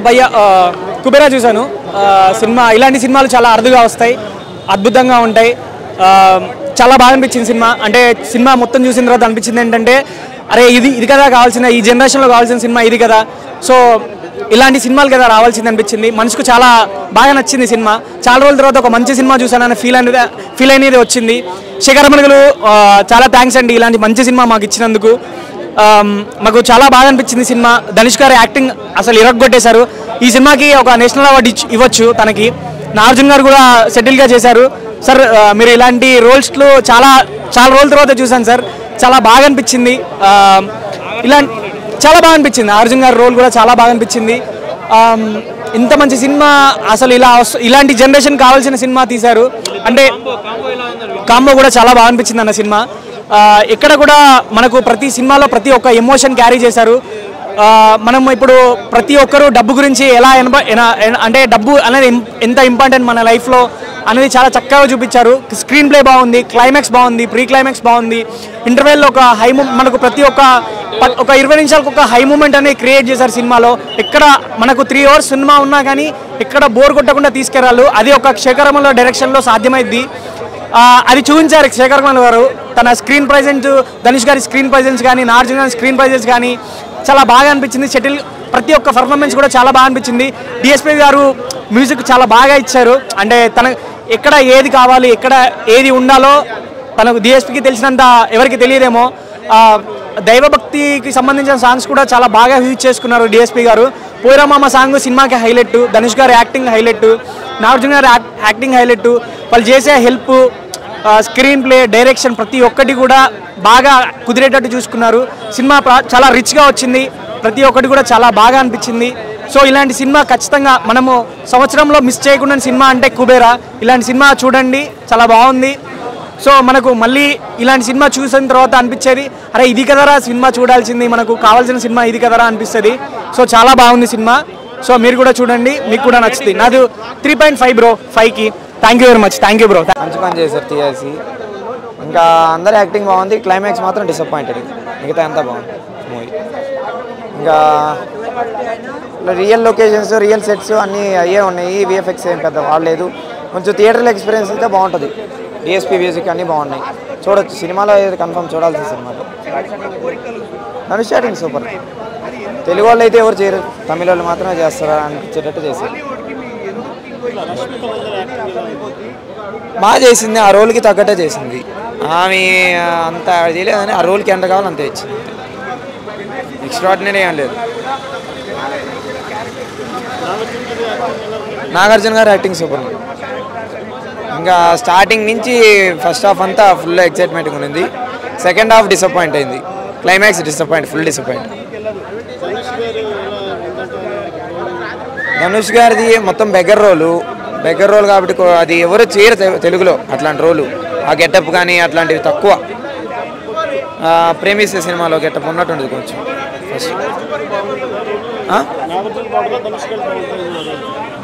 భయ్య కుబేరా చూశాను సినిమా. ఇలాంటి సినిమాలు చాలా అరుదుగా వస్తాయి, అద్భుతంగా ఉంటాయి. చాలా బాగా అనిపించింది సినిమా. అంటే సినిమా మొత్తం చూసిన తర్వాత అనిపించింది ఏంటంటే అరే ఇది కదా కావాల్సిన, ఈ జనరేషన్లో కావాల్సిన సినిమా ఇది కదా. సో ఇలాంటి సినిమాలు కదా రావాల్సింది అనిపించింది. మనసుకు చాలా బాగా నచ్చింది సినిమా. చాలా రోజుల తర్వాత ఒక మంచి సినిమా చూసానని ఫీల్ అనేది వచ్చింది. శేఖరమణులు చాలా థ్యాంక్స్ అండి, ఇలాంటి మంచి సినిమా మాకు ఇచ్చినందుకు. మాకు చాలా బాగా అనిపించింది సినిమా. ధనుష్ గారి యాక్టింగ్ అసలు ఇరగొట్టేశారు. ఈ సినిమాకి ఒక నేషనల్ అవార్డు ఇవ్వచ్చు తనకి. నాగార్జున గారు కూడా సెటిల్గా చేశారు. సార్ మీరు ఇలాంటి రోల్స్లో చాలా రోజుల తర్వాత చూశాను సార్, చాలా బాగా అనిపించింది. చాలా బాగా అనిపించింది. అర్జున్ గారి రోల్ కూడా చాలా బాగా అనిపించింది. ఇంత మంచి సినిమా అసలు ఇలాంటి జనరేషన్ కావాల్సిన సినిమా తీశారు. అంటే కాంబో కూడా చాలా బాగా అనిపించింది అన్న సినిమా. ఇక్కడ కూడా మనకు ప్రతి సినిమాలో ప్రతి ఒక్క ఎమోషన్ క్యారీ చేశారు. మనం ఇప్పుడు ప్రతి ఒక్కరూ డబ్బు గురించి ఎలా అంటే డబ్బు అనేది ఎంత ఇంపార్టెంట్ మన లైఫ్లో అనేది చాలా చక్కగా చూపించారు. స్క్రీన్ ప్లే బాగుంది, క్లైమాక్స్ బాగుంది, ప్రీ క్లైమాక్స్ బాగుంది. ఇంటర్వెల్లో ఒక మనకు ప్రతి ఒక్క 20 నిమిషాలకు ఒక హై మూమెంట్ అనేది క్రియేట్ చేశారు సినిమాలో. ఎక్కడ మనకు 3 hours సినిమా ఉన్నా కానీ ఎక్కడ బోర్ కొట్టకుండా తీసుకెళ్ళాలి. అది ఒక శేఖరమణుల డైరెక్షన్లో సాధ్యమైంది. అది చూపించారు శేఖరమణుల గారు. తన స్క్రీన్ ప్రెజెన్స్, ధనుష్ గారి స్క్రీన్ ప్రెజెన్స్ కానీ, నాగార్జున గారి స్క్రీన్ ప్రెజెన్స్ కానీ చాలా బాగా అనిపించింది. షటిల్ ప్రతి ఒక్క పర్ఫార్మెన్స్ కూడా చాలా బాగా అనిపించింది. డిఎస్పీ గారు మ్యూజిక్ చాలా బాగా ఇచ్చారు. అంటే ఎక్కడ ఏది కావాలి, ఎక్కడ ఏది ఉండాలో తనకు డిఎస్పీకి తెలిసినంత ఎవరికి తెలియదేమో. దైవభక్తికి సంబంధించిన సాంగ్స్ కూడా చాలా బాగా యూజ్ చేసుకున్నారు డిఎస్పీ గారు. పోయిరామామ సాంగ్ సినిమాకి హైలైట్, ధనుష్ గారి యాక్టింగ్ హైలైట్, నాగార్జున గారి యాక్టింగ్ హైలైట్, వాళ్ళు చేసే హెల్ప్, స్క్రీన్ ప్లే, డైరెక్షన్ ప్రతి ఒక్కటి కూడా బాగా కుదిరేటట్టు చూసుకున్నారు. సినిమా చాలా రిచ్గా వచ్చింది. ప్రతి ఒక్కటి కూడా చాలా బాగా అనిపించింది. సో ఇలాంటి సినిమా ఖచ్చితంగా మనము సంవత్సరంలో మిస్ చేయకుండా సినిమా అంటే కుబేరా. ఇలాంటి సినిమా చూడండి, చాలా బాగుంది. సో మనకు మళ్ళీ ఇలాంటి సినిమా చూసిన తర్వాత అనిపించేది అరే ఇది కదరా సినిమా చూడాల్సింది, మనకు కావాల్సిన సినిమా ఇది కదరా అనిపిస్తుంది. సో చాలా బాగుంది సినిమా. సో మీరు కూడా చూడండి, మీకు కూడా నచ్చుతుంది. నాది 3.5 బ్రో 5కి. Thank you very much. Thank you bro. మంచి పని చేశారు టీఆర్సీ. ఇంకా అందరి యాక్టింగ్ బాగుంది. క్లైమాక్స్ మాత్రం డిసప్పాయింటెడ్. మిగతా అంతా బాగుంది మూవీ. ఇంకా రియల్ లొకేషన్స్, రియల్ సెట్స్ అన్నీ అయ్యే ఉన్నాయి. విఎఫ్ఎక్స్ ఏం పెద్ద వాడలేదు. కొంచెం థియేటర్ ఎక్స్పీరియన్స్ అయితే బాగుంటుంది. డిఎస్పీ మ్యూజిక్ అన్నీ బాగున్నాయి, చూడొచ్చు. సినిమాలో కన్ఫర్మ్ చూడాల్సిన సినిమాలో. Dhanush acting super. తెలుగు వాళ్ళు అయితే ఎవరు చేయరు, తమిళ వాళ్ళు మాత్రమే చేస్తారా అనిపించేటట్టు చేశారు. బాగా చేసింది, ఆ రోల్కి తగ్గట్టే చేసింది. ఆమె అంత చేయలేదని ఆ రోల్కి ఎంత కావాలో అంతే ఇచ్చింది. ఎక్స్ట్రాడినరీ ఏం లేదు. నాగార్జున గారు యాక్టింగ్ సూపర్. ఇంకా స్టార్టింగ్ నుంచి ఫస్ట్ హాఫ్ అంతా ఫుల్ ఎక్సైట్మెంట్గా ఉంది. సెకండ్ హాఫ్ డిసప్పాయింట్ అయింది. Climax full disappoint. ధనుష్ గారిది మొత్తం బెగ్గర్ రోల్ కాబట్టి అది ఎవరు చేయరు తెలుగులో అట్లాంటి రోలు. ఆ గెటప్ కానీ అట్లాంటివి తక్కువ. ప్రేమిస్తే సినిమాలో గెటప్ ఉన్నట్టుండదు కొంచెం.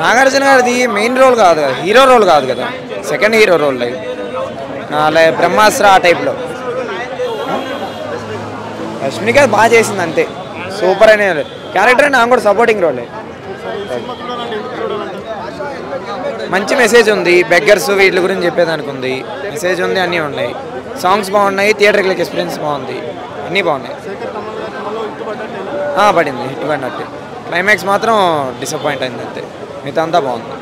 నాగార్జున గారిది మెయిన్ రోల్ కాదు కదా, హీరో రోల్ కాదు కదా, సెకండ్ హీరో రోల్. బ్రహ్మాస్త్ర ఆ టైప్లో. రష్మిక బాగా చేసింది అంతే, సూపర్ అనే క్యారెక్టర్. నాకు కూడా సపోర్టింగ్ రోలే. మంచి మెసేజ్ ఉంది. బెగ్గర్స్ వీటి గురించి చెప్పేదానికి ఉంది, మెసేజ్ ఉంది, అన్నీ ఉన్నాయి. సాంగ్స్ బాగున్నాయి, థియేటర్కి ఎక్స్పీరియన్స్ బాగుంది, అన్నీ బాగున్నాయి. పడింది, హిట్ పడినట్టే. క్లైమాక్స్ మాత్రం డిసప్పాయింట్ అయింది అంతే, మిగతా అంతా బాగుంది.